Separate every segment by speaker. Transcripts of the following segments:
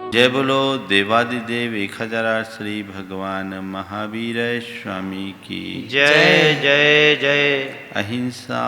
Speaker 1: जय बोलो देवादिदेव 1008 श्री भगवान महावीर स्वामी की
Speaker 2: जय जय जय।
Speaker 1: अहिंसा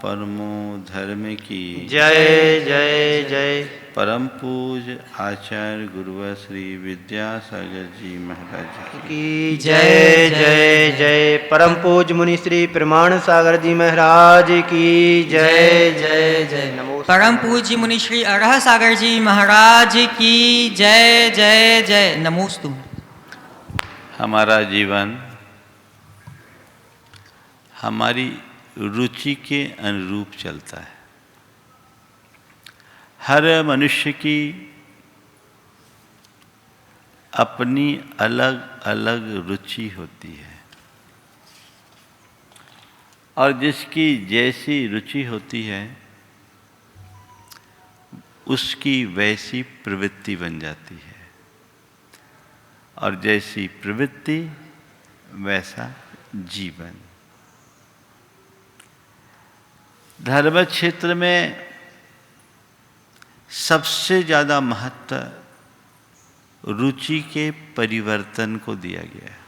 Speaker 1: परमो धर्म की
Speaker 2: जय जय जय।
Speaker 1: परम पूज आचार्य गुरुवर श्री विद्यासागर जी महाराज
Speaker 2: की जय जय जय। परम पूज मुनि श्री प्रमाण सागर जी महाराज की जय जय जय। नमो
Speaker 3: परम पूज्य मुनि श्री अरह सागर जी महाराज की जय जय जय। नमोस्तु।
Speaker 1: हमारा जीवन हमारी रुचि के अनुरूप चलता है। हर मनुष्य की अपनी अलग अलग रुचि होती है और जिसकी जैसी रुचि होती है उसकी वैसी प्रवृत्ति बन जाती है और जैसी प्रवृत्ति वैसा जीवन। धर्म क्षेत्र में सबसे ज़्यादा महत्व रुचि के परिवर्तन को दिया गया है।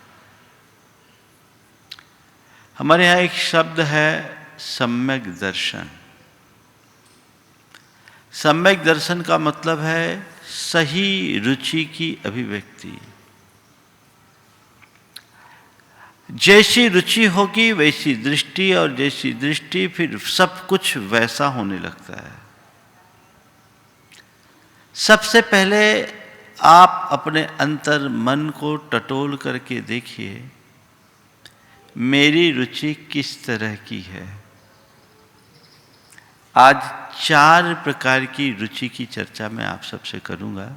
Speaker 1: हमारे यहाँ एक शब्द है सम्यक दर्शन। सम्यक दर्शन का मतलब है सही रुचि की अभिव्यक्ति। जैसी रुचि होगी वैसी दृष्टि और जैसी दृष्टि फिर सब कुछ वैसा होने लगता है। सबसे पहले आप अपने अंतर मन को टटोल करके देखिए, मेरी रुचि किस तरह की है। आज 4 प्रकार की रुचि की चर्चा मैं आप सबसे करूंगा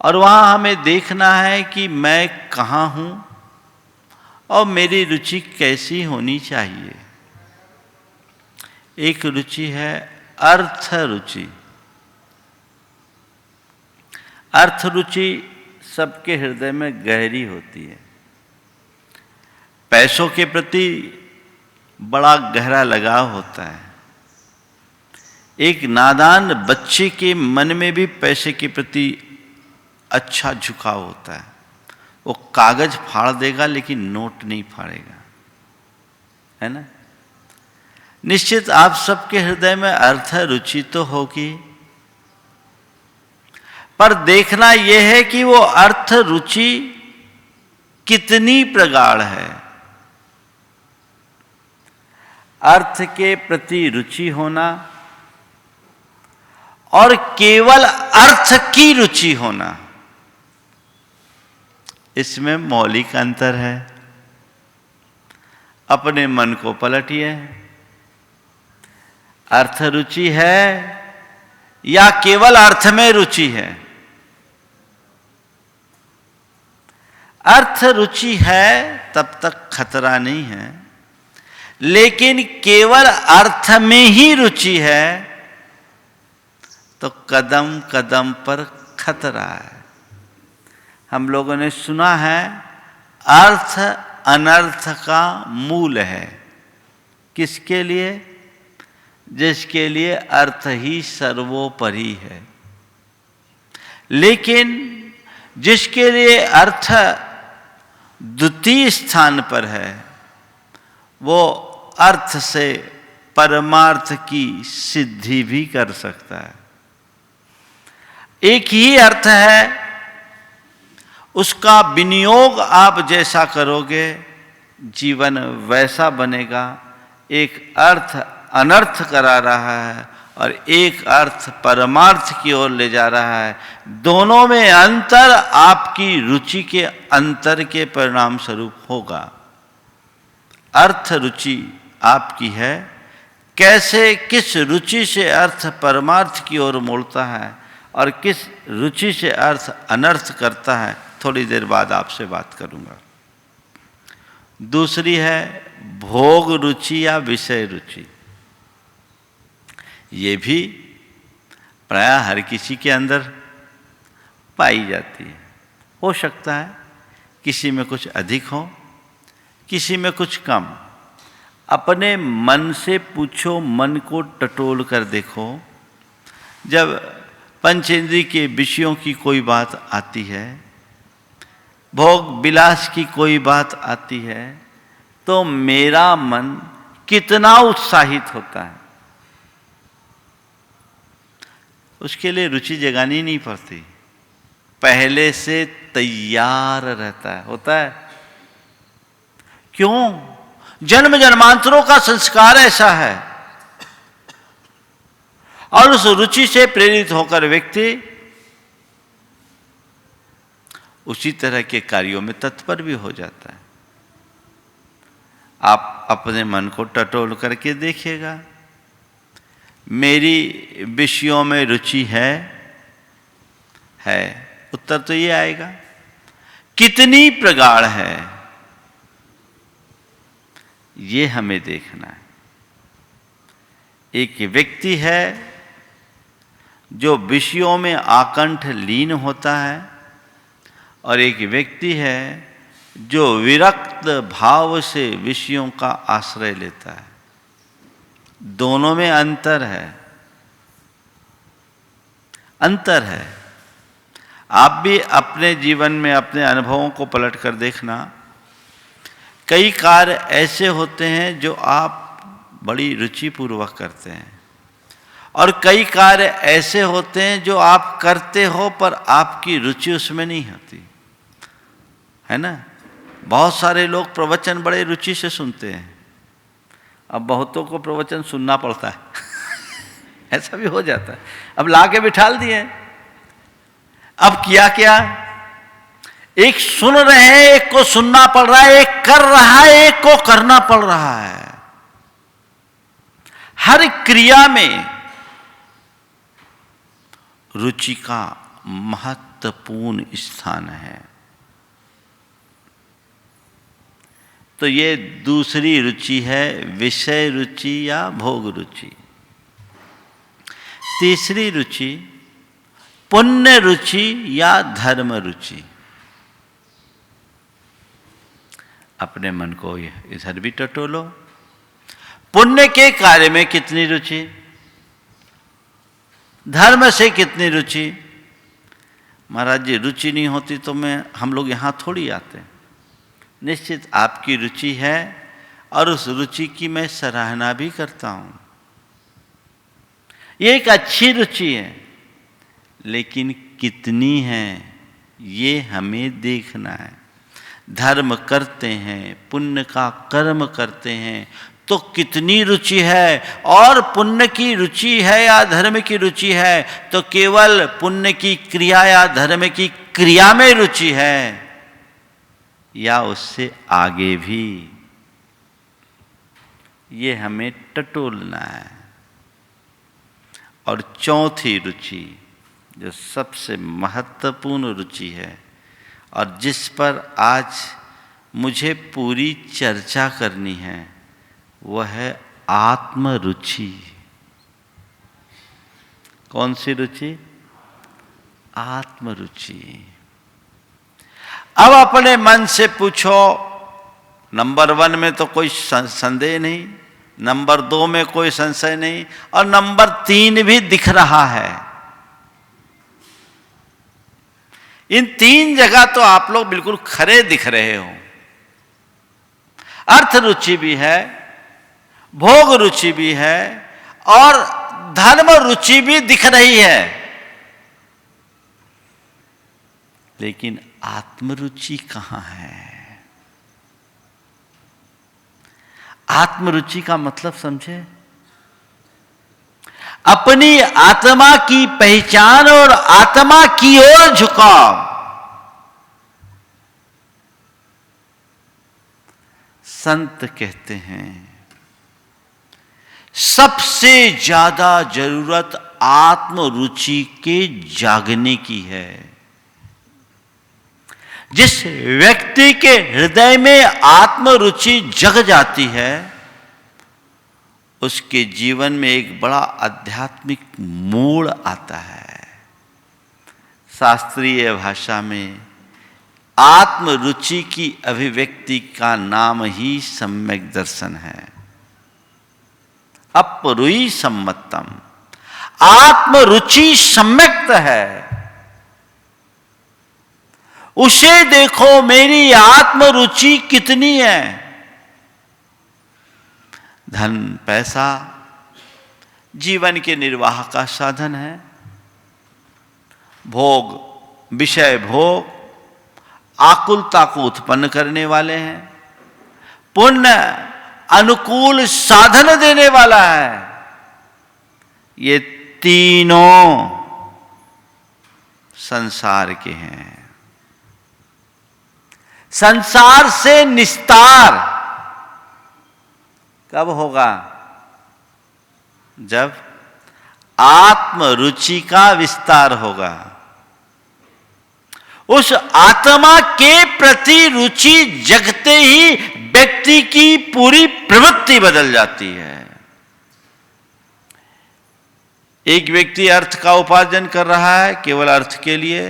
Speaker 1: और वहां हमें देखना है कि मैं कहाँ हूं और मेरी रुचि कैसी होनी चाहिए। एक रुचि है अर्थ रुचि। अर्थ रुचि सबके हृदय में गहरी होती है। पैसों के प्रति बड़ा गहरा लगाव होता है। एक नादान बच्चे के मन में भी पैसे के प्रति अच्छा झुकाव होता है। वो कागज फाड़ देगा लेकिन नोट नहीं फाड़ेगा, है ना। निश्चित आप सबके हृदय में अर्थ रुचि तो होगी, पर देखना यह है कि वो अर्थ रुचि कितनी प्रगाढ़ है। अर्थ के प्रति रुचि होना और केवल अर्थ की रुचि होना, इसमें मौलिक अंतर है। अपने मन को पलटिए, अर्थ रुचि है या केवल अर्थ में रुचि है। अर्थ रुचि है तब तक खतरा नहीं है, लेकिन केवल अर्थ में ही रुचि है तो कदम कदम पर खतरा है। हम लोगों ने सुना है अर्थ अनर्थ का मूल है। किसके लिए? जिसके लिए अर्थ ही सर्वोपरि है। लेकिन जिसके लिए अर्थ द्वितीय स्थान पर है, वो अर्थ से परमार्थ की सिद्धि भी कर सकता है। एक ही अर्थ है, उसका विनियोग आप जैसा करोगे जीवन वैसा बनेगा। एक अर्थ अनर्थ करा रहा है और एक अर्थ परमार्थ की ओर ले जा रहा है। दोनों में अंतर आपकी रुचि के अंतर के परिणाम स्वरूप होगा। अर्थ रुचि आपकी है, कैसे किस रुचि से अर्थ परमार्थ की ओर मोड़ता है और किस रुचि से अर्थ अनर्थ करता है, थोड़ी देर बाद आपसे बात करूंगा। दूसरी है भोग रुचि या विषय रुचि। ये भी प्रायः हर किसी के अंदर पाई जाती है। हो सकता है किसी में कुछ अधिक हो, किसी में कुछ कम। अपने मन से पूछो, मन को टटोल कर देखो। जब पंचेंद्रिय के विषयों की कोई बात आती है, भोग विलास की कोई बात आती है, तो मेरा मन कितना उत्साहित होता है। उसके लिए रुचि जगानी नहीं पड़ती, पहले से तैयार रहता है, होता है। क्यों? जन्म जन्मांतरों का संस्कार ऐसा है। और उस रुचि से प्रेरित होकर व्यक्ति उसी तरह के कार्यों में तत्पर भी हो जाता है। आप अपने मन को टटोल करके देखिएगा, मेरी विषयों में रुचि है, उत्तर तो ये आएगा। कितनी प्रगाढ़ है, ये हमें देखना है। एक व्यक्ति है जो विषयों में आकंठ लीन होता है, और एक व्यक्ति है जो विरक्त भाव से विषयों का आश्रय लेता है। दोनों में अंतर है, अंतर है। आप भी अपने जीवन में अपने अनुभवों को पलट कर देखना। कई कार्य ऐसे होते हैं जो आप बड़ी रुचिपूर्वक करते हैं, और कई कार्य ऐसे होते हैं जो आप करते हो पर आपकी रुचि उसमें नहीं होती, है ना। बहुत सारे लोग प्रवचन बड़े रुचि से सुनते हैं, अब बहुतों को प्रवचन सुनना पड़ता है ऐसा भी हो जाता है। अब ला के बिठाल दिए, अब किया क्या, एक सुन रहे हैं, एक को सुनना पड़ रहा है, एक कर रहा है, एक को करना पड़ रहा है। हर क्रिया में रुचि का महत्वपूर्ण स्थान है। तो ये दूसरी रुचि है, विषय रुचि या भोग रुचि। तीसरी रुचि पुण्य रुचि या धर्म रुचि। अपने मन को इधर भी टटोलो। पुण्य के कार्य में कितनी रुचि, धर्म से कितनी रुचि। महाराज जी रुचि नहीं होती तो हम लोग यहां थोड़ी आते। निश्चित आपकी रुचि है, और उस रुचि की मैं सराहना भी करता हूं। ये एक अच्छी रुचि है, लेकिन कितनी है ये हमें देखना है। धर्म करते हैं, पुण्य का कर्म करते हैं, तो कितनी रुचि है। और पुण्य की रुचि है या धर्म की रुचि है, तो केवल पुण्य की क्रिया या धर्म की क्रिया में रुचि है, या उससे आगे भी, ये हमें टटोलना है। और चौथी रुचि जो सबसे महत्वपूर्ण रुचि है, और जिस पर आज मुझे पूरी चर्चा करनी है, वह है आत्मरुचि। कौन सी रुचि? आत्मरुचि। अब अपने मन से पूछो, नंबर 1 में तो कोई संदेह नहीं, नंबर 2 में कोई संशय नहीं, और नंबर 3 भी दिख रहा है। इन 3 जगह तो आप लोग बिल्कुल खरे दिख रहे हो। अर्थ रुचि भी है, भोग रुचि भी है, और धर्म रुचि भी दिख रही है। लेकिन आत्मरुचि कहां है? आत्मरुचि का मतलब समझे? अपनी आत्मा की पहचान और आत्मा की ओर झुकाव। संत कहते हैं सबसे ज्यादा जरूरत आत्मरुचि के जागने की है। जिस व्यक्ति के हृदय में आत्मरुचि जग जाती है, उसके जीवन में एक बड़ा आध्यात्मिक मोड़ आता है। शास्त्रीय भाषा में आत्मरुचि की अभिव्यक्ति का नाम ही सम्यक दर्शन है। अपरुई सम्मतम। आत्म रुचि सम्यक्त है, उसे देखो मेरी आत्म रुचि कितनी है। धन पैसा जीवन के निर्वाह का साधन है, भोग विषय भोग आकुलता को उत्पन्न करने वाले हैं, पुण्य अनुकूल साधन देने वाला है। ये तीनों संसार के हैं। संसार से निस्तार कब होगा? जब आत्म रुचि का विस्तार होगा। उस आत्मा के प्रति रुचि जगते ही व्यक्ति की पूरी प्रवृत्ति बदल जाती है। एक व्यक्ति अर्थ का उपार्जन कर रहा है केवल अर्थ के लिए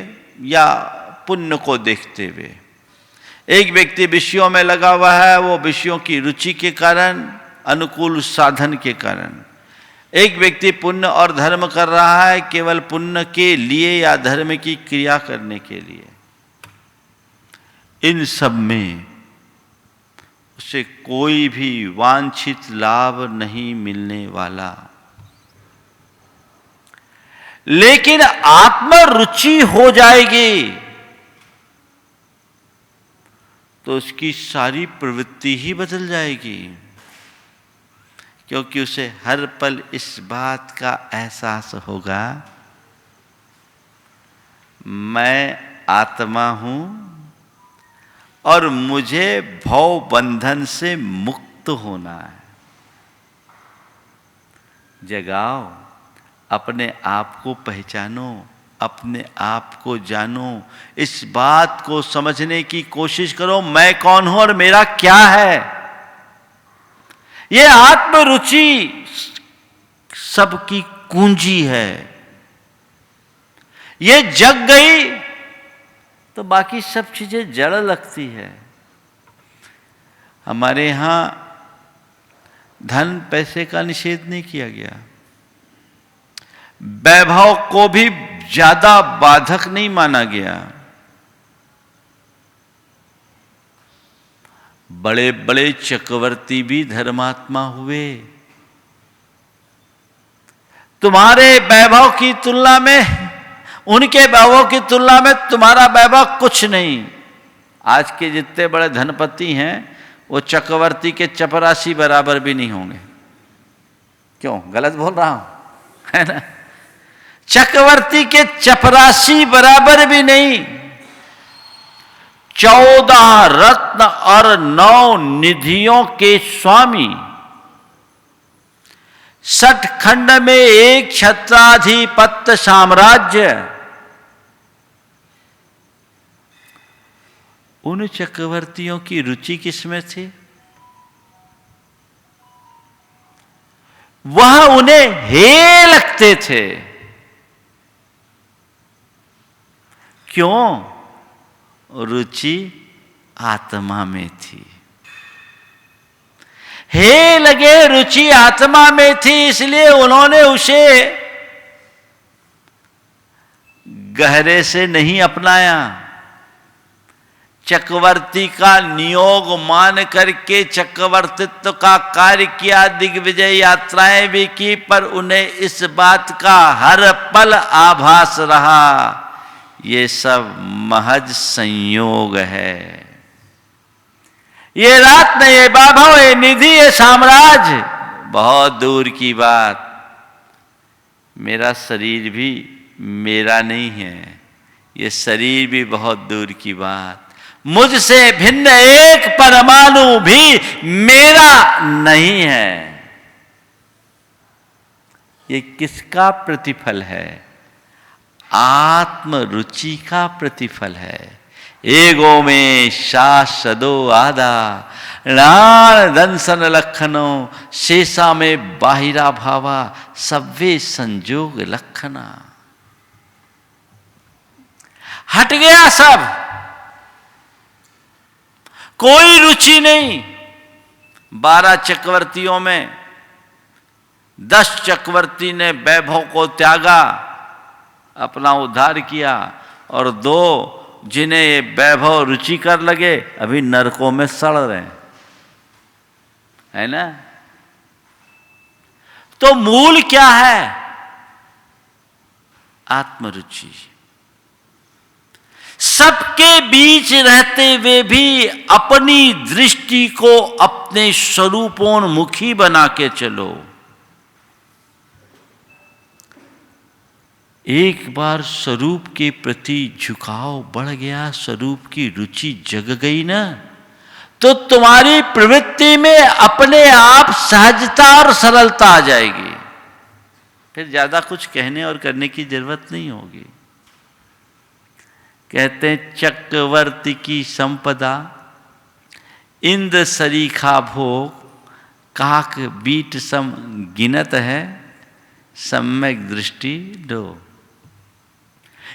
Speaker 1: या पुण्य को देखते हुए। एक व्यक्ति विषयों में लगा हुआ है, वो विषयों की रुचि के कारण, अनुकूल साधन के कारण। एक व्यक्ति पुण्य और धर्म कर रहा है केवल पुण्य के लिए या धर्म की क्रिया करने के लिए। इन सब में उसे कोई भी वांछित लाभ नहीं मिलने वाला। लेकिन आत्म रुचि हो जाएगी तो उसकी सारी प्रवृत्ति ही बदल जाएगी, क्योंकि उसे हर पल इस बात का एहसास होगा, मैं आत्मा हूं और मुझे भव बंधन से मुक्त होना है। जगाओ, अपने आप को पहचानो, अपने आप को जानो, इस बात को समझने की कोशिश करो, मैं कौन हूं और मेरा क्या है। यह आत्मरुचि सबकी कुंजी है। ये जग गई तो बाकी सब चीजें जड़ लगती है। हमारे यहां धन पैसे का निषेध नहीं किया गया, वैभव को भी ज्यादा बाधक नहीं माना गया। बड़े बड़े चक्रवर्ती भी धर्मात्मा हुए। तुम्हारे वैभव की तुलना में, उनके वैभव की तुलना में तुम्हारा वैभव कुछ नहीं। आज के जितने बड़े धनपति हैं वो चक्रवर्ती के चपरासी बराबर भी नहीं होंगे। क्यों, गलत बोल रहा हूं? है ना? चक्रवर्ती के चपरासी बराबर भी नहीं। 14 रत्न और 9 निधियों के स्वामी, 60 खंड में एक छत्राधिपत्य साम्राज्य, उन चक्रवर्तियों की रुचि किसमें थी? वह उन्हें हे लगते थे। क्यों? रुचि आत्मा में थी। हे लगे, रुचि आत्मा में थी, इसलिए उन्होंने उसे गहरे से नहीं अपनाया। चक्रवर्ती का नियोग मान करके चक्रवर्तित्व का कार्य किया, दिग्विजय यात्राएं भी की, पर उन्हें इस बात का हर पल आभास रहा, ये सब महज संयोग है। ये रात नहीं, ये वैभव, ये निधि, ये साम्राज्य बहुत दूर की बात। मेरा शरीर भी मेरा नहीं है, ये शरीर भी बहुत दूर की बात। मुझसे भिन्न एक परमाणु भी मेरा नहीं है। ये किसका प्रतिफल है? आत्म रुचि का प्रतिफल है। एगो में शासदो आदा, राण दंसन लखनो, शेषा में बाहिरा भावा, सव्वे संजोग लखना। हट गया सब, कोई रुचि नहीं। 12 चक्रवर्तियों में 10 चक्रवर्ती ने वैभव को त्यागा, अपना उद्धार किया, और 2 जिन्हें ये वैभव रुचिकर लगे अभी नरकों में सड़ रहे हैं, है ना। तो मूल क्या है? आत्मरुचि। सबके बीच रहते हुए भी अपनी दृष्टि को अपने स्वरूपोन्मुखी बना के चलो। एक बार स्वरूप के प्रति झुकाव बढ़ गया, स्वरूप की रुचि जग गई ना, तो तुम्हारी प्रवृत्ति में अपने आप सहजता और सरलता आ जाएगी। फिर ज्यादा कुछ कहने और करने की जरूरत नहीं होगी। कहते हैं चक्रवर्ती की संपदा, इंद्र सरीखा भोग, काक बीट सम गिनत है, सम्यक दृष्टि दो।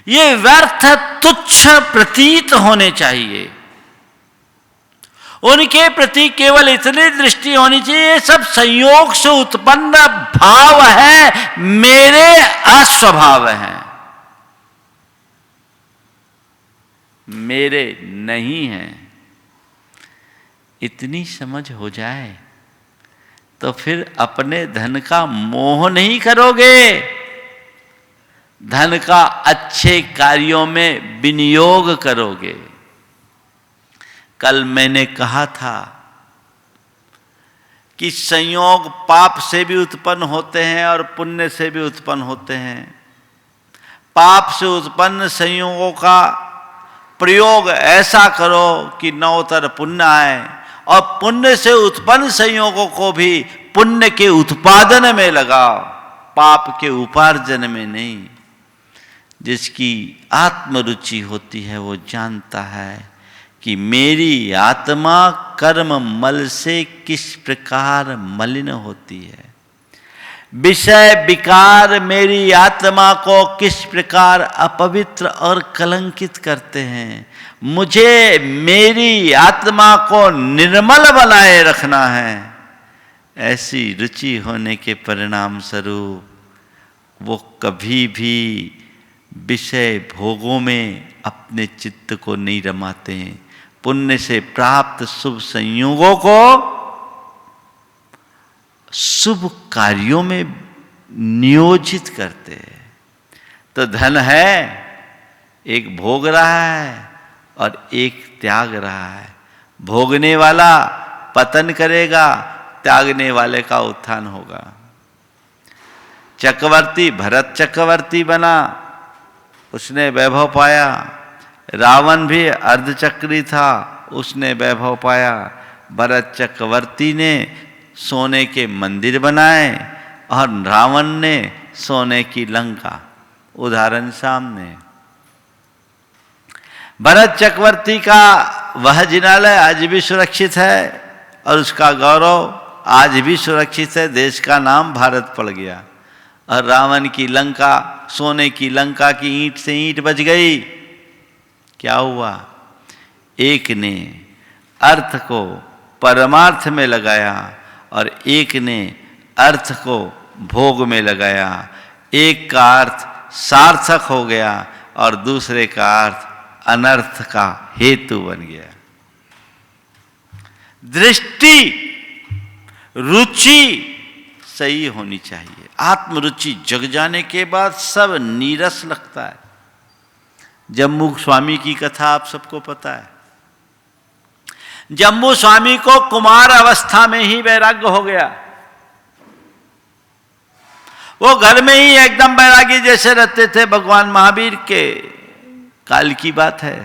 Speaker 1: ये व्यर्थ तुच्छ प्रतीत होने चाहिए, उनके प्रति केवल इतनी दृष्टि होनी चाहिए, सब संयोग से उत्पन्न भाव है, मेरे अस्वभाव हैं, मेरे नहीं हैं। इतनी समझ हो जाए तो फिर अपने धन का मोह नहीं करोगे, धन का अच्छे कार्यों में विनियोग करोगे। कल मैंने कहा था कि संयोग पाप से भी उत्पन्न होते हैं और पुण्य से भी उत्पन्न होते हैं। पाप से उत्पन्न संयोगों का प्रयोग ऐसा करो कि नवतर पुण्य आए, और पुण्य से उत्पन्न संयोगों को भी पुण्य के उत्पादन में लगाओ, पाप के उपार्जन में नहीं। जिसकी आत्मरुचि होती है वो जानता है कि मेरी आत्मा कर्म मल से किस प्रकार मलिन होती है, विषय विकार मेरी आत्मा को किस प्रकार अपवित्र और कलंकित करते हैं। मुझे मेरी आत्मा को निर्मल बनाए रखना है। ऐसी रुचि होने के परिणाम स्वरूप वो कभी भी विषय भोगों में अपने चित्त को नहीं रमाते हैं। पुण्य से प्राप्त शुभ संयोगों को शुभ कार्यों में नियोजित करते हैं। तो धन है, एक भोग रहा है और एक त्याग रहा है। भोगने वाला पतन करेगा, त्यागने वाले का उत्थान होगा। चक्रवर्ती भरत चक्रवर्ती बना, उसने वैभव पाया। रावण भी अर्धचक्री था, उसने वैभव पाया। भरत चक्रवर्ती ने सोने के मंदिर बनाए और रावण ने सोने की लंका। उदाहरण सामने। भरत चक्रवर्ती का वह जिनालय आज भी सुरक्षित है और उसका गौरव आज भी सुरक्षित है, देश का नाम भारत पड़ गया। और रावण की लंका, सोने की लंका की ईंट से ईंट बज गई। क्या हुआ? एक ने अर्थ को परमार्थ में लगाया और एक ने अर्थ को भोग में लगाया। एक का अर्थ सार्थक हो गया और दूसरे का अर्थ अनर्थ का हेतु बन गया। दृष्टि, रुचि सही होनी चाहिए। आत्मरुचि जग जाने के बाद सब नीरस लगता है। जम्मू स्वामी की कथा आप सबको पता है। जम्मू स्वामी को कुमार अवस्था में ही वैराग्य हो गया। वो घर में ही एकदम वैरागी जैसे रहते थे। भगवान महावीर के काल की बात है,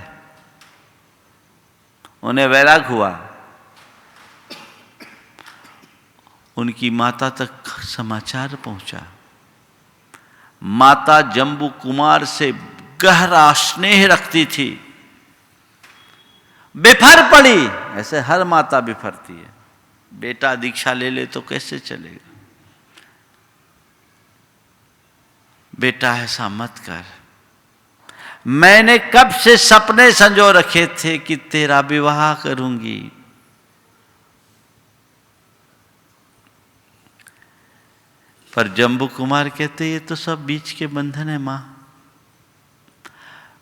Speaker 1: उन्हें वैराग हुआ। उनकी माता तक समाचार पहुंचा। माता जम्बू कुमार से गहरा स्नेह रखती थी, बिफर पड़ी। ऐसे हर माता बिफरती है। बेटा दीक्षा ले ले तो कैसे चलेगा? बेटा ऐसा मत कर। मैंने कब से सपने संजो रखे थे कि तेरा विवाह करूंगी। पर जम्बू कुमार कहते ये तो सब बीच के बंधन है माँ,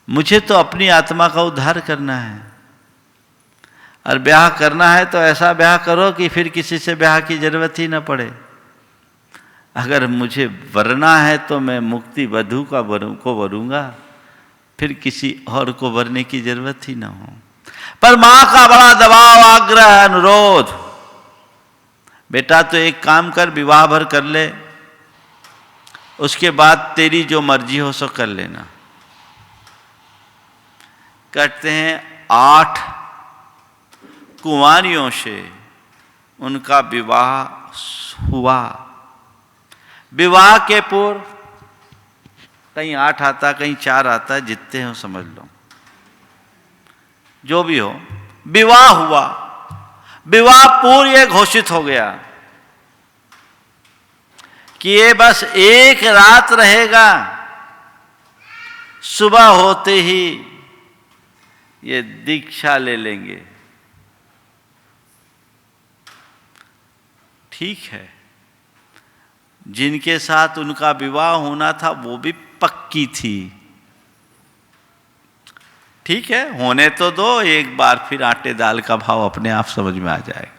Speaker 1: मुझे तो अपनी आत्मा का उद्धार करना है, और ब्याह करना है तो ऐसा ब्याह करो कि फिर किसी से ब्याह की जरूरत ही ना पड़े। अगर मुझे वरना है तो मैं मुक्ति वधू को वरूंगा, फिर किसी और को वरने की जरूरत ही ना हो। पर मां का बड़ा दबाव, आग्रह, अनुरोध, बेटा तो एक काम कर, विवाह भर कर ले, उसके बाद तेरी जो मर्जी हो सो कर लेना। कहते हैं 8 कुंवारियों से उनका विवाह हुआ। विवाह के पूर्व कहीं 8 आता, कहीं 4 आता, जितने हो समझ लो, जो भी हो, विवाह हुआ। विवाह पूर्व ये घोषित हो गया कि ये बस एक रात रहेगा, सुबह होते ही ये दीक्षा ले लेंगे। ठीक है, जिनके साथ उनका विवाह होना था वो भी पक्की थी, ठीक है, होने तो दो, एक बार फिर आटे दाल का भाव अपने आप समझ में आ जाएगा।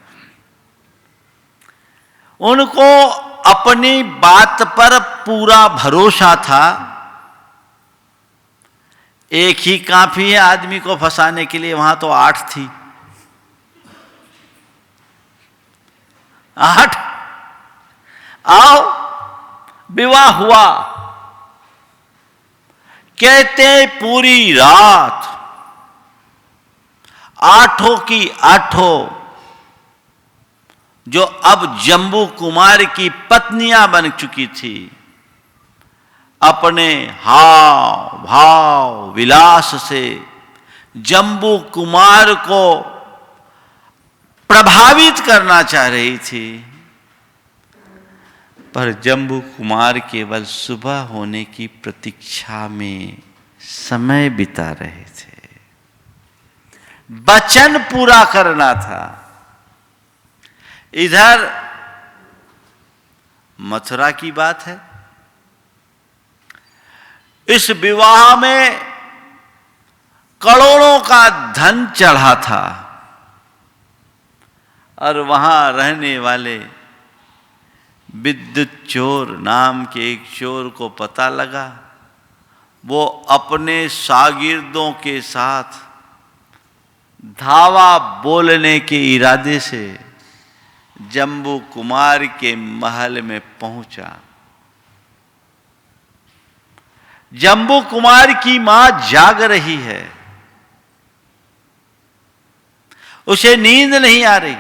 Speaker 1: उनको अपनी बात पर पूरा भरोसा था। एक ही काफी है आदमी को फंसाने के लिए, वहां तो 8 थी। 8 आओ, विवाह हुआ। कहते पूरी रात 8 की 8 जो अब जम्बू कुमार की पत्नियां बन चुकी थी, अपने हाव भाव विलास से जम्बू कुमार को प्रभावित करना चाह रही थी। पर जम्बू कुमार केवल सुबह होने की प्रतीक्षा में समय बिता रहे थे। वचन पूरा करना था। इधर मथुरा की बात है। इस विवाह में करोड़ों का धन चढ़ा था, और वहां रहने वाले विद्युत चोर नाम के एक चोर को पता लगा। वो अपने शागिर्दों के साथ धावा बोलने के इरादे से जम्बू कुमार के महल में पहुंचा। जम्बू कुमार की मां जाग रही है, उसे नींद नहीं आ रही।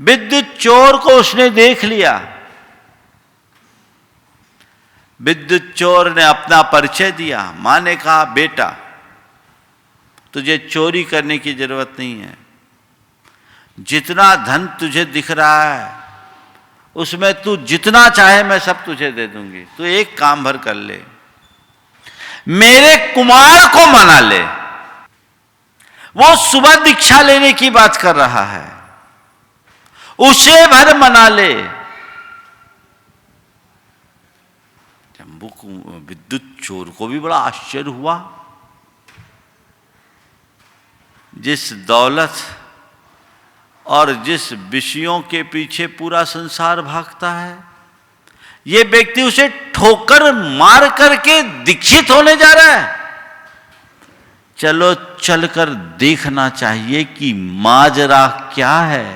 Speaker 1: विद्युत चोर को उसने देख लिया। विद्युत चोर ने अपना परिचय दिया। मां ने कहा, बेटा तुझे चोरी करने की जरूरत नहीं है, जितना धन तुझे दिख रहा है उसमें तू जितना चाहे मैं सब तुझे दे दूंगी। तू एक काम भर कर ले, मेरे कुमार को मना ले। वो सुबह दीक्षा लेने की बात कर रहा है, उसे भर मना ले। जम्बू विद्युत चोर को भी बड़ा आश्चर्य हुआ। जिस दौलत और जिस विषयों के पीछे पूरा संसार भागता है, ये व्यक्ति उसे ठोकर मार करके दीक्षित होने जा रहा है। चलो चलकर देखना चाहिए कि माजरा क्या है।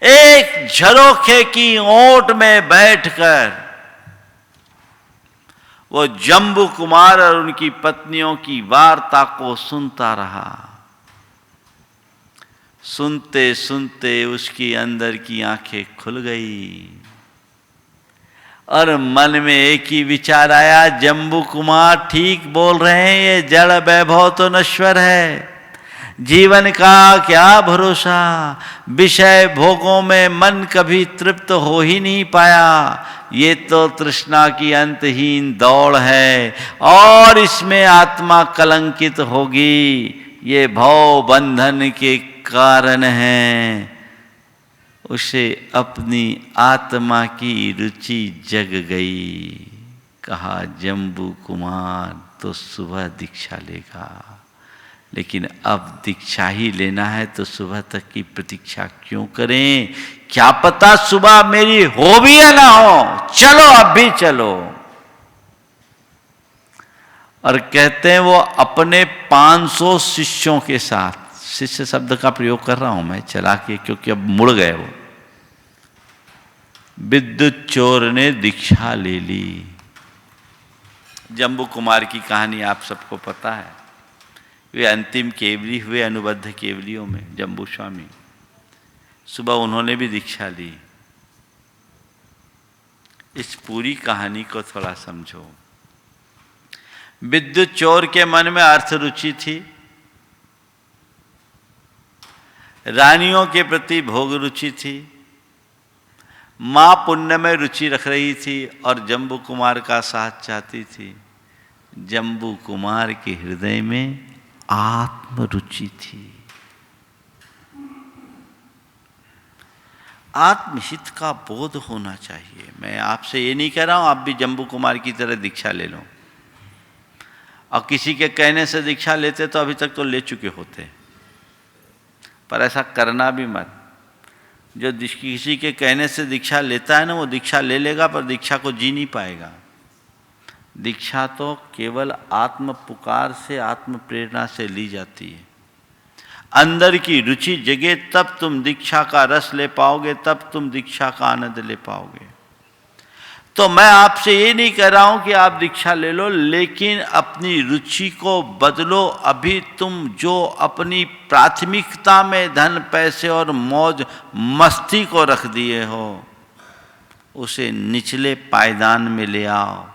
Speaker 1: एक झरोखे की ओट में बैठकर वो जम्बू कुमार और उनकी पत्नियों की वार्ता को सुनता रहा। सुनते सुनते उसकी अंदर की आंखें खुल गई और मन में एक ही विचार आया, जम्बू कुमार ठीक बोल रहे हैं, ये जड़ वैभव तो नश्वर है, जीवन का क्या भरोसा। विषय भोगों में मन कभी तृप्त हो ही नहीं पाया। ये तो तृष्णा की अंतहीन दौड़ है और इसमें आत्मा कलंकित होगी। ये भव बंधन के कारण है। उसे अपनी आत्मा की रुचि जग गई। कहा जम्बू कुमार तो सुबह दीक्षा लेगा, लेकिन अब दीक्षा ही लेना है तो सुबह तक की प्रतीक्षा क्यों करें? क्या पता सुबह मेरी हो भी या ना हो, चलो अब भी चलो। और कहते हैं वो अपने 500 शिष्यों के साथ, शिष्य शब्द का प्रयोग कर रहा हूं मैं चला के, क्योंकि अब मुड़ गए वो। विद्युत चोर ने दीक्षा ले ली। जम्बू कुमार की कहानी आप सबको पता है। वे अंतिम केवली हुए अनुबद्ध केवलियों में, जम्बू स्वामी। सुबह उन्होंने भी दीक्षा ली। इस पूरी कहानी को थोड़ा समझो। विद्युत चोर के मन में अर्थ रुचि थी, रानियों के प्रति भोग रुचि थी, मां पुण्य में रुचि रख रही थी और जम्बू कुमार का साथ चाहती थी। जम्बू कुमार के हृदय में आत्म रुचि थी। आत्महित का बोध होना चाहिए। मैं आपसे ये नहीं कह रहा हूं आप भी जम्बू कुमार की तरह दीक्षा ले लो, और किसी के कहने से दीक्षा लेते तो अभी तक तो ले चुके होते, पर ऐसा करना भी मत। जो किसी के कहने से दीक्षा लेता है ना, वो दीक्षा ले लेगा पर दीक्षा को जी नहीं पाएगा। दीक्षा तो केवल आत्म पुकार से, आत्म प्रेरणा से ली जाती है। अंदर की रुचि जगे तब तुम दीक्षा का रस ले पाओगे, तब तुम दीक्षा का आनंद ले पाओगे। तो मैं आपसे ये नहीं कह रहा हूं कि आप दीक्षा ले लो, लेकिन अपनी रुचि को बदलो। अभी तुम जो अपनी प्राथमिकता में धन पैसे और मौज मस्ती को रख दिए हो, उसे निचले पायदान में ले आओ।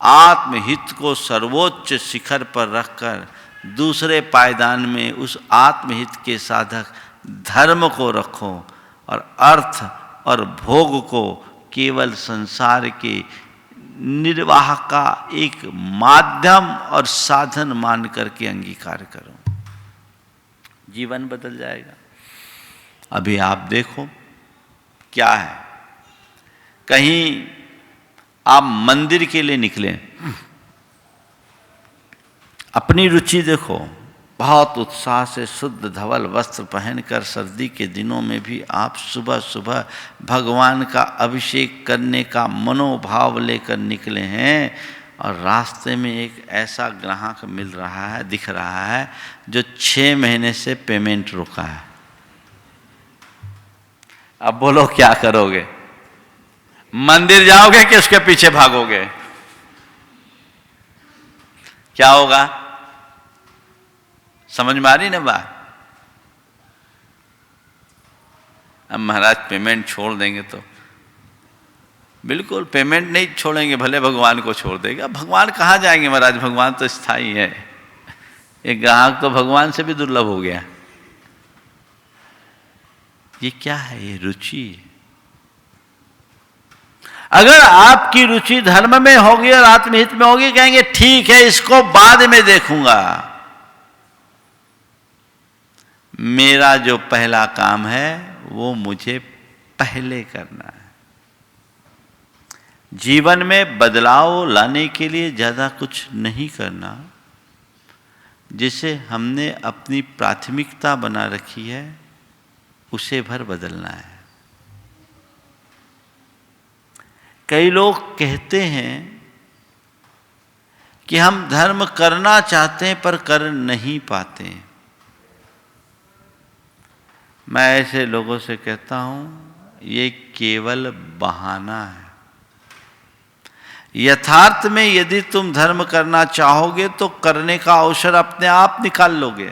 Speaker 1: आत्महित को सर्वोच्च शिखर पर रखकर दूसरे पायदान में उस आत्महित के साधक धर्म को रखो, और अर्थ और भोग को केवल संसार के निर्वाह का एक माध्यम और साधन मान करके अंगीकार करो। जीवन बदल जाएगा। अभी आप देखो क्या है, कहीं आप मंदिर के लिए निकले, अपनी रुचि देखो, बहुत उत्साह से शुद्ध धवल वस्त्र पहनकर सर्दी के दिनों में भी आप सुबह सुबह भगवान का अभिषेक करने का मनोभाव लेकर निकले हैं, और रास्ते में एक ऐसा ग्राहक मिल रहा है, दिख रहा है, जो 6 महीने से पेमेंट रुका है। अब बोलो क्या करोगे? मंदिर जाओगे कि उसके पीछे भागोगे? क्या होगा? समझ में आ रही ना बात? अब महाराज पेमेंट छोड़ देंगे तो बिल्कुल पेमेंट नहीं छोड़ेंगे, भले भगवान को छोड़ देगा। भगवान कहाँ जाएंगे महाराज? भगवान तो स्थायी है। एक ग्राहक तो भगवान से भी दुर्लभ हो गया। ये क्या है? ये रुचि। अगर आपकी रुचि धर्म में होगी और आत्महित में होगी, कहेंगे ठीक है इसको बाद में देखूंगा। मेरा जो पहला काम है वो मुझे पहले करना है। जीवन में बदलाव लाने के लिए ज़्यादा कुछ नहीं करना। जिसे हमने अपनी प्राथमिकता बना रखी है उसे भर बदलना है। कई लोग कहते हैं कि हम धर्म करना चाहते हैं पर कर नहीं पाते। मैं ऐसे लोगों से कहता हूं ये केवल बहाना है। यथार्थ में यदि तुम धर्म करना चाहोगे तो करने का अवसर अपने आप निकाल लोगे।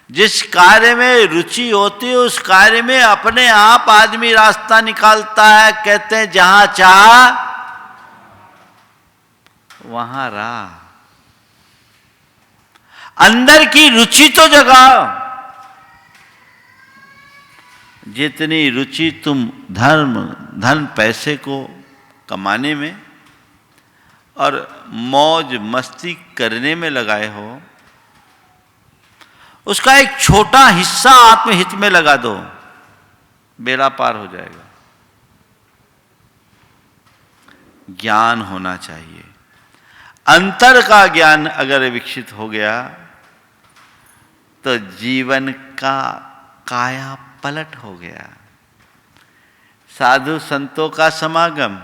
Speaker 1: जिस कार्य में रुचि होती है उस कार्य में अपने आप आदमी रास्ता निकालता है। कहते हैं जहां चाह वहां राह। अंदर की रुचि तो जगाओ। जितनी रुचि तुम धन पैसे को कमाने में और मौज मस्ती करने में लगाए हो, उसका एक छोटा हिस्सा आत्महित में लगा दो। बेड़ा पार हो जाएगा। ज्ञान होना चाहिए। अंतर का ज्ञान अगर विकसित हो गया तो जीवन का काया पलट हो गया। साधु संतों का समागम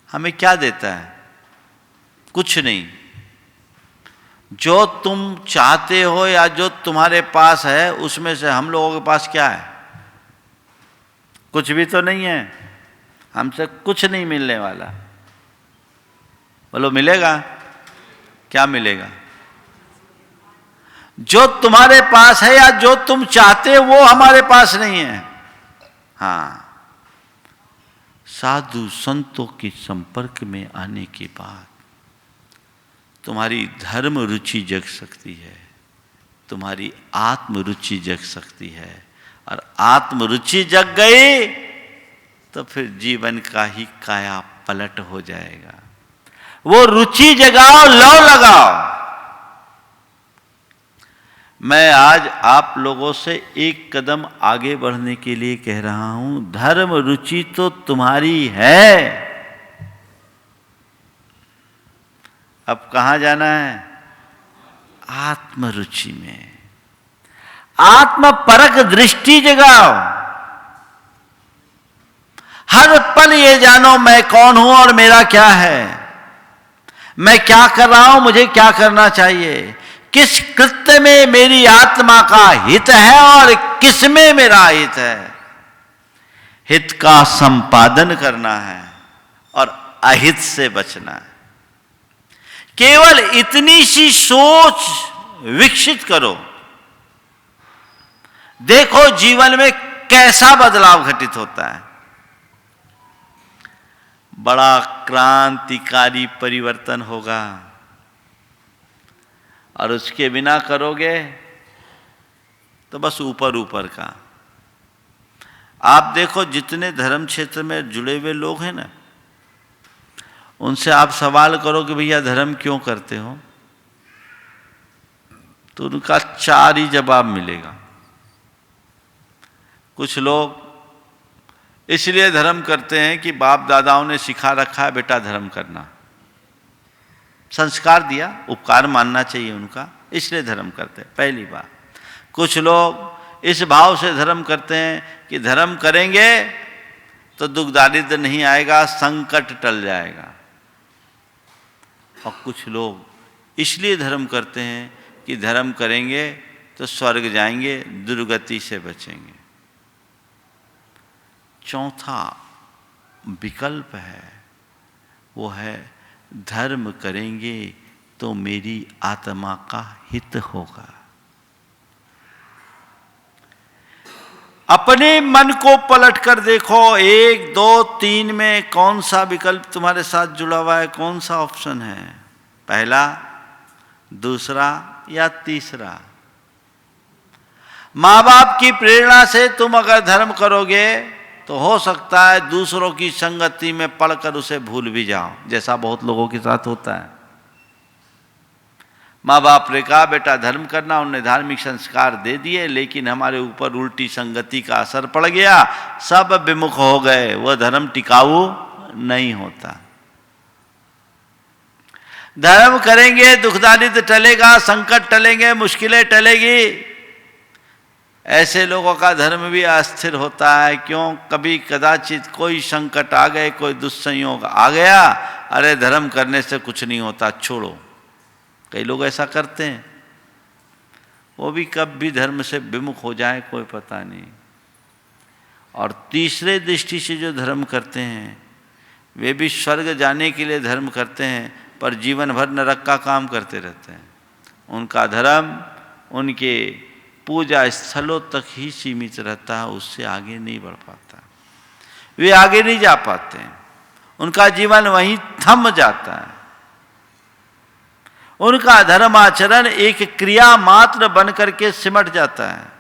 Speaker 1: हमें क्या देता है? कुछ नहीं। जो तुम चाहते हो या जो तुम्हारे पास है उसमें से हम लोगों के पास क्या है? कुछ भी तो नहीं है। हमसे कुछ नहीं मिलने वाला। बोलो मिलेगा? क्या मिलेगा? जो तुम्हारे पास है या जो तुम चाहते हो वो हमारे पास नहीं है। हाँ, साधु संतों के संपर्क में आने के बाद तुम्हारी धर्म रुचि जग सकती है, तुम्हारी आत्म रुचि जग सकती है, और आत्म रुचि जग गई तो फिर जीवन का ही काया पलट हो जाएगा। वो रुचि जगाओ, लौ लगाओ। मैं आज आप लोगों से एक कदम आगे बढ़ने के लिए कह रहा हूं, धर्म रुचि तो तुम्हारी है। अब कहां जाना है? आत्म रुचि में। आत्म परक दृष्टि जगाओ। हर पल ये जानो मैं कौन हूं और मेरा क्या है, मैं क्या कर रहा हूं, मुझे क्या करना चाहिए, किस कृत्य में मेरी आत्मा का हित है और किस में मेरा हित है। हित का संपादन करना है और अहित से बचना है। केवल इतनी सी सोच विकसित करो, देखो जीवन में कैसा बदलाव घटित होता है। बड़ा क्रांतिकारी परिवर्तन होगा। और उसके बिना करोगे तो बस ऊपर ऊपर का। आप देखो जितने धर्म क्षेत्र में जुड़े हुए लोग हैं ना, उनसे आप सवाल करो कि भैया धर्म क्यों करते हो, तो उनका 4 ही जवाब मिलेगा। कुछ लोग इसलिए धर्म करते हैं कि बाप दादाओं ने सिखा रखा है बेटा धर्म करना, संस्कार दिया, उपकार मानना चाहिए उनका, इसलिए धर्म करते हैं, पहली बात। कुछ लोग इस भाव से धर्म करते हैं कि धर्म करेंगे तो दुख दारिद्र नहीं आएगा, संकट टल जाएगा। और कुछ लोग इसलिए धर्म करते हैं कि धर्म करेंगे तो स्वर्ग जाएंगे, दुर्गति से बचेंगे। चौथा विकल्प है, वो है धर्म करेंगे तो मेरी आत्मा का हित होगा। अपने मन को पलट कर देखो, 1, 2, 3 में कौन सा विकल्प तुम्हारे साथ जुड़ा हुआ है, कौन सा ऑप्शन है, पहला, दूसरा या तीसरा। मां बाप की प्रेरणा से तुम अगर धर्म करोगे तो हो सकता है दूसरों की संगति में पड़कर उसे भूल भी जाओ, जैसा बहुत लोगों के साथ होता है। माँ बाप ने कहा बेटा धर्म करना, उन्होंने धार्मिक संस्कार दे दिए, लेकिन हमारे ऊपर उल्टी संगति का असर पड़ गया, सब विमुख हो गए, वह धर्म टिकाऊ नहीं होता। धर्म करेंगे दुख दारिद्र टलेगा, संकट टलेंगे, मुश्किलें टलेगी। ऐसे लोगों का धर्म भी अस्थिर होता है। क्यों? कभी कदाचित कोई संकट आ गए, कोई दुस्संयोग आ गया, अरे धर्म करने से कुछ नहीं होता, छोड़ो। कई लोग ऐसा करते हैं, वो भी कब भी धर्म से विमुख हो जाए कोई पता नहीं। और तीसरे दृष्टि से जो धर्म करते हैं वे भी स्वर्ग जाने के लिए धर्म करते हैं, पर जीवन भर नरक का काम करते रहते हैं। उनका धर्म उनके पूजा स्थलों तक ही सीमित रहता है, उससे आगे नहीं बढ़ पाता, वे आगे नहीं जा पाते हैं, उनका जीवन वहीं थम जाता है। उनका धर्माचरण एक क्रिया मात्र बन करके सिमट जाता है।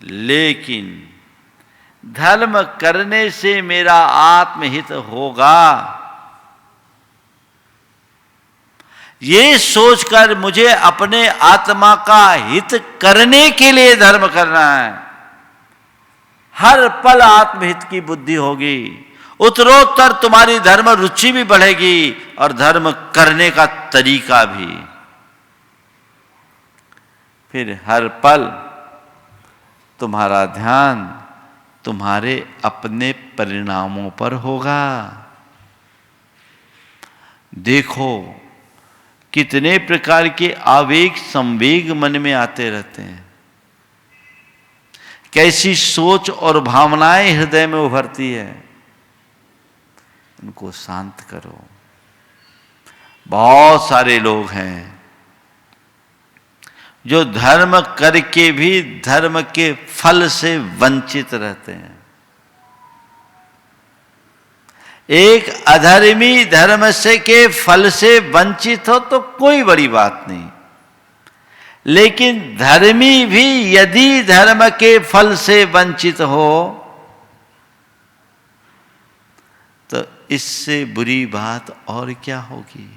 Speaker 1: लेकिन धर्म करने से मेरा आत्महित होगा, ये सोचकर मुझे अपने आत्मा का हित करने के लिए धर्म करना है, हर पल आत्महित की बुद्धि होगी, उत्तरोत्तर तुम्हारी धर्म रुचि भी बढ़ेगी और धर्म करने का तरीका भी। फिर हर पल तुम्हारा ध्यान तुम्हारे अपने परिणामों पर होगा। देखो कितने प्रकार के आवेग संवेग मन में आते रहते हैं, कैसी सोच और भावनाएं हृदय में उभरती है, उनको शांत करो। बहुत सारे लोग हैं जो धर्म करके भी धर्म के फल से वंचित रहते हैं। एक अधर्मी धर्म से के फल से वंचित हो तो कोई बड़ी बात नहीं, लेकिन धर्मी भी यदि धर्म के फल से वंचित हो तो इससे बुरी बात और क्या होगी।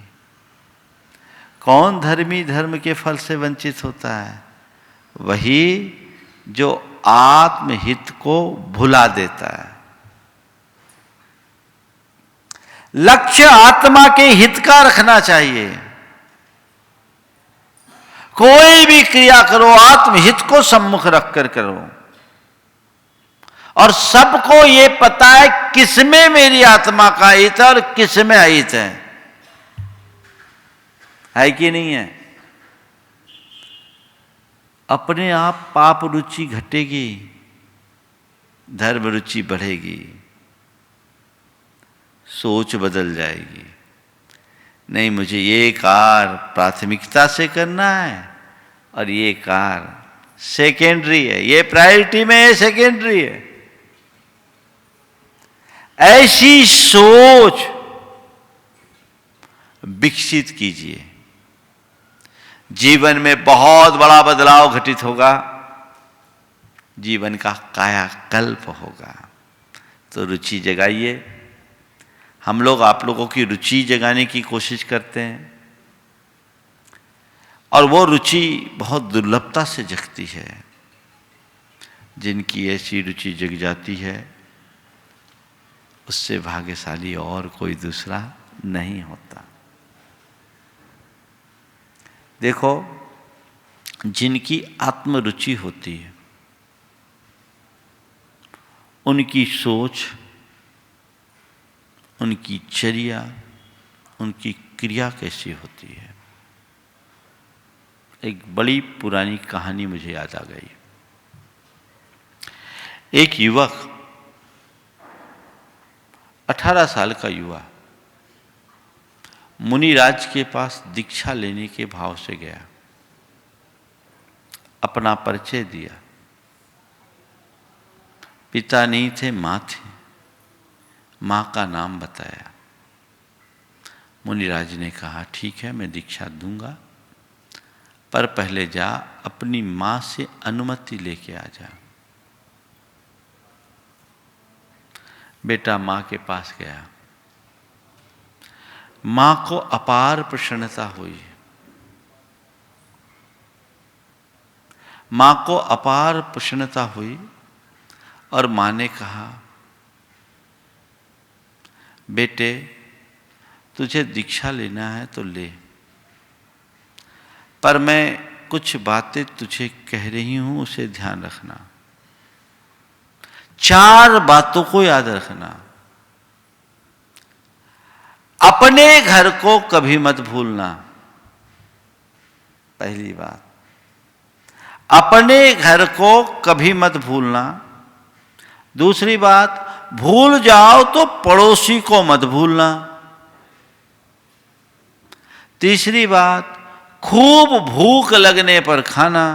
Speaker 1: कौन धर्मी धर्म के फल से वंचित होता है? वही जो आत्महित को भुला देता है। लक्ष्य आत्मा के हित का रखना चाहिए। कोई भी क्रिया करो आत्महित को सम्मुख रखकर करो, और सबको ये पता है किसमें मेरी आत्मा का हित है और किसमें अहित है कि नहीं है? अपने आप पाप रुचि घटेगी, धर्म रुचि बढ़ेगी, सोच बदल जाएगी। नहीं, मुझे ये कार्य प्राथमिकता से करना है और ये कार्य सेकेंडरी है, ये प्रायोरिटी में है, सेकेंडरी है। ऐसी सोच विकसित कीजिए, जीवन में बहुत बड़ा बदलाव घटित होगा, जीवन का कायाकल्प होगा। तो रुचि जगाइए। हम लोग आप लोगों की रुचि जगाने की कोशिश करते हैं, और वो रुचि बहुत दुर्लभता से जगती है। जिनकी ऐसी रुचि जग जाती है उससे भाग्यशाली और कोई दूसरा नहीं होता। देखो, जिनकी आत्मरुचि होती है उनकी सोच, उनकी चर्या, उनकी क्रिया कैसी होती है। एक बड़ी पुरानी कहानी मुझे याद आ गई। एक युवक, 18 साल का युवा, मुनिराज के पास दीक्षा लेने के भाव से गया, अपना परिचय दिया। पिता नहीं थे, माँ थी। माँ का नाम बताया। मुनिराज ने कहा, ठीक है, मैं दीक्षा दूंगा, पर पहले जा अपनी माँ से अनुमति लेके आ जा। बेटा माँ के पास गया। माँ को अपार प्रसन्नता हुई। माँ को अपार प्रसन्नता हुई और माँ ने कहा, बेटे तुझे दीक्षा लेना है तो ले, पर मैं कुछ बातें तुझे कह रही हूं, उसे ध्यान रखना। 4 बातों को याद रखना। अपने घर को कभी मत भूलना, पहली बात। अपने घर को कभी मत भूलना। दूसरी बात, भूल जाओ तो पड़ोसी को मत भूलना। तीसरी बात, खूब भूख लगने पर खाना।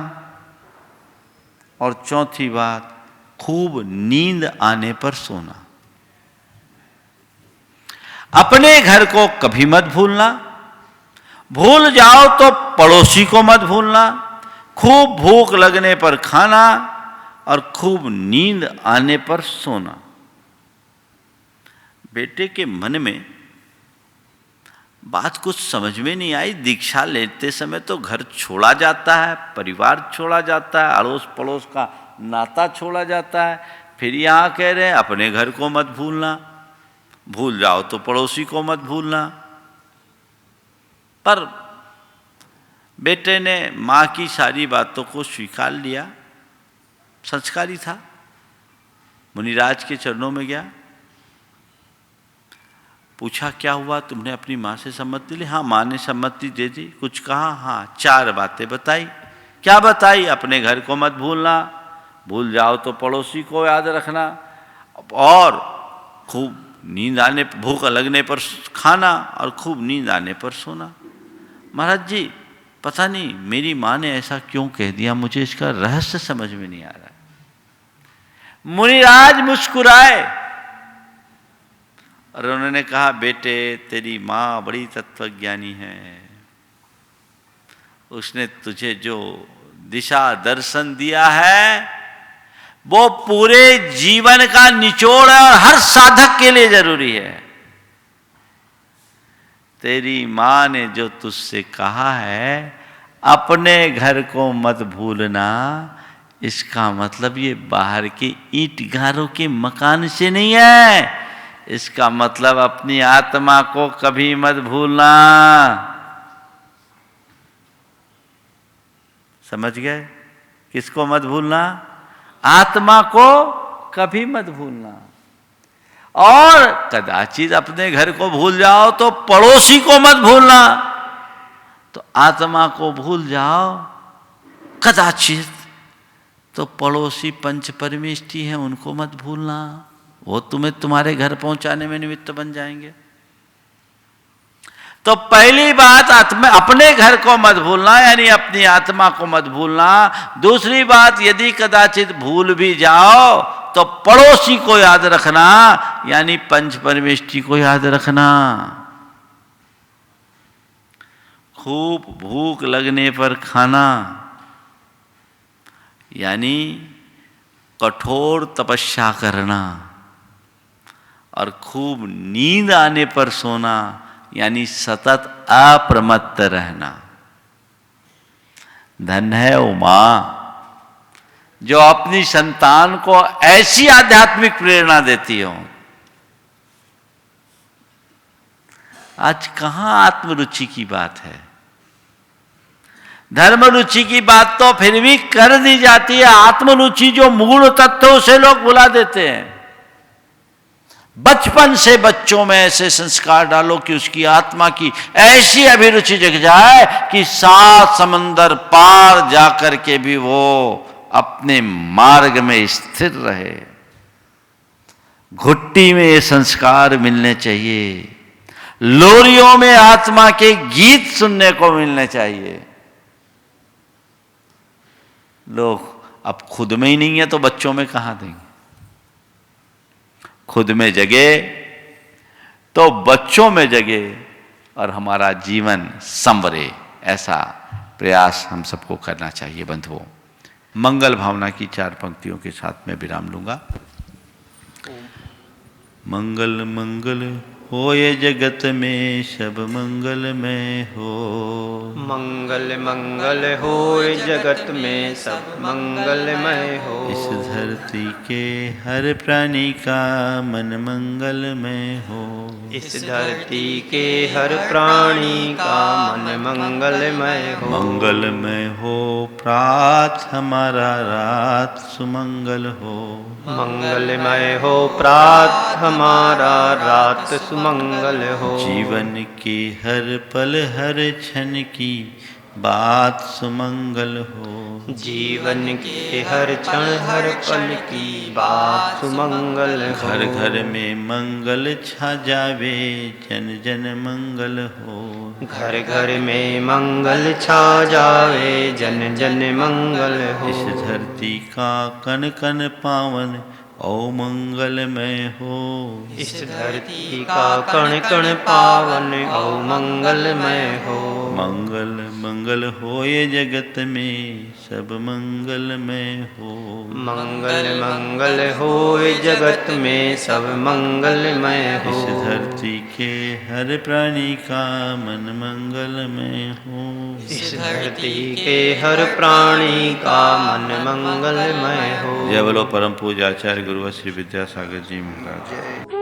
Speaker 1: और चौथी बात, खूब नींद आने पर सोना। अपने घर को कभी मत भूलना, भूल जाओ तो पड़ोसी को मत भूलना, खूब भूख लगने पर खाना और खूब नींद आने पर सोना। बेटे के मन में बात कुछ समझ में नहीं आई। दीक्षा लेते समय तो घर छोड़ा जाता है, परिवार छोड़ा जाता है, अड़ोस पड़ोस का नाता छोड़ा जाता है, फिर यहाँ कह रहे हैं अपने घर को मत भूलना, भूल जाओ तो पड़ोसी को मत भूलना। पर बेटे ने माँ की सारी बातों को स्वीकार लिया, संस्कारी था। मुनिराज के चरणों में गया, पूछा क्या हुआ, तुमने अपनी माँ से सम्मति ली? हाँ, माँ ने सम्मति दे दी। कुछ कहा? हाँ, 4 बातें बताई। क्या बताई? अपने घर को मत भूलना, भूल जाओ तो पड़ोसी को याद रखना, और खूब नींद आने, भूख लगने पर खाना, और खूब नींद आने पर सोना। महाराज जी, पता नहीं मेरी माँ ने ऐसा क्यों कह दिया, मुझे इसका रहस्य समझ में नहीं आ रहा है। मुनिराज मुस्कुराए और उन्होंने कहा, बेटे तेरी माँ बड़ी तत्वज्ञानी है, उसने तुझे जो दिशा दर्शन दिया है वो पूरे जीवन का निचोड़ है और हर साधक के लिए जरूरी है। तेरी माँ ने जो तुझसे कहा है अपने घर को मत भूलना, इसका मतलब ये बाहर के ईंट गारों के मकान से नहीं है, इसका मतलब अपनी आत्मा को कभी मत भूलना। समझ गए? किसको मत भूलना? आत्मा को कभी मत भूलना। और कदाचित अपने घर को भूल जाओ तो पड़ोसी को मत भूलना। तो आत्मा को भूल जाओ कदाचित, तो पड़ोसी पंच परमेष्टि हैं, उनको मत भूलना, वो तुम्हें तुम्हारे घर पहुंचाने में निमित्त बन जाएंगे। तो पहली बात अपने घर को मत भूलना, यानी अपनी आत्मा को मत भूलना। दूसरी बात, यदि कदाचित भूल भी जाओ तो पड़ोसी को याद रखना, यानी पंच परमेष्टि को याद रखना। खूब भूख लगने पर खाना, यानी कठोर तपस्या करना, और खूब नींद आने पर सोना, यानी सतत अप्रमत्त रहना। धन है वो मां जो अपनी संतान को ऐसी आध्यात्मिक प्रेरणा देती हो। आज कहां आत्मरुचि की बात है? धर्म रुचि की बात तो फिर भी कर दी जाती है, आत्मरुचि जो मूल तत्व उसे लोग भुला देते हैं। बचपन से बच्चों में ऐसे संस्कार डालो कि उसकी आत्मा की ऐसी अभिरुचि जग जाए कि 7 समंदर पार जाकर के भी वो अपने मार्ग में स्थिर रहे। घुट्टी में ये संस्कार मिलने चाहिए, लोरियों में आत्मा के गीत सुनने को मिलने चाहिए। लोग अब खुद में ही नहीं है तो बच्चों में कहां देंगे? खुद में जगे तो बच्चों में जगे और हमारा जीवन संवरे, ऐसा प्रयास हम सबको करना चाहिए बंधुओं। मंगल भावना की 4 पंक्तियों के साथ में विराम लूंगा। मंगल मंगल होए जगत में सब मंगलमय हो।
Speaker 2: मंगल मंगल होए जगत में सब मंगलमय हो।
Speaker 1: इस धरती के हर प्राणी का मन मंगलमय हो।
Speaker 2: इस धरती के हर प्राणी का मन मंगलमय हो।
Speaker 1: मंगलमय हो प्रात हमारा रात सुमंगल हो।
Speaker 2: मंगलमय हो प्रात हमारा रात सुमंगल हो।
Speaker 1: जीवन के हर पल हर क्षण की बात सुमंगल हो।
Speaker 2: जीवन के हर क्षण हर पल की बात सुमंगल हो।
Speaker 1: घर घर में मंगल छा जावे जन जन मंगल हो।
Speaker 2: घर घर में मंगल छा जावे जन जन मंगल हो।
Speaker 1: इस धरती का कण कण पावन ओ मंगलमय हो।
Speaker 2: इस धरती का कण कण पावन ओ मंगलमय हो।
Speaker 1: मंगल मंगल होए जगत में सब मंगलमय हो।
Speaker 2: मंगल मंगल होए जगत में सब मंगलमय हो।
Speaker 1: इस धरती के हर प्राणी का मन मंगलमय हो।
Speaker 2: इस धरती के हर प्राणी का मन मंगलमय हो।
Speaker 1: जय बोलो परम पूज्य आचार्य गुरुवर श्री विद्यासागर जी महाराज।
Speaker 2: जय।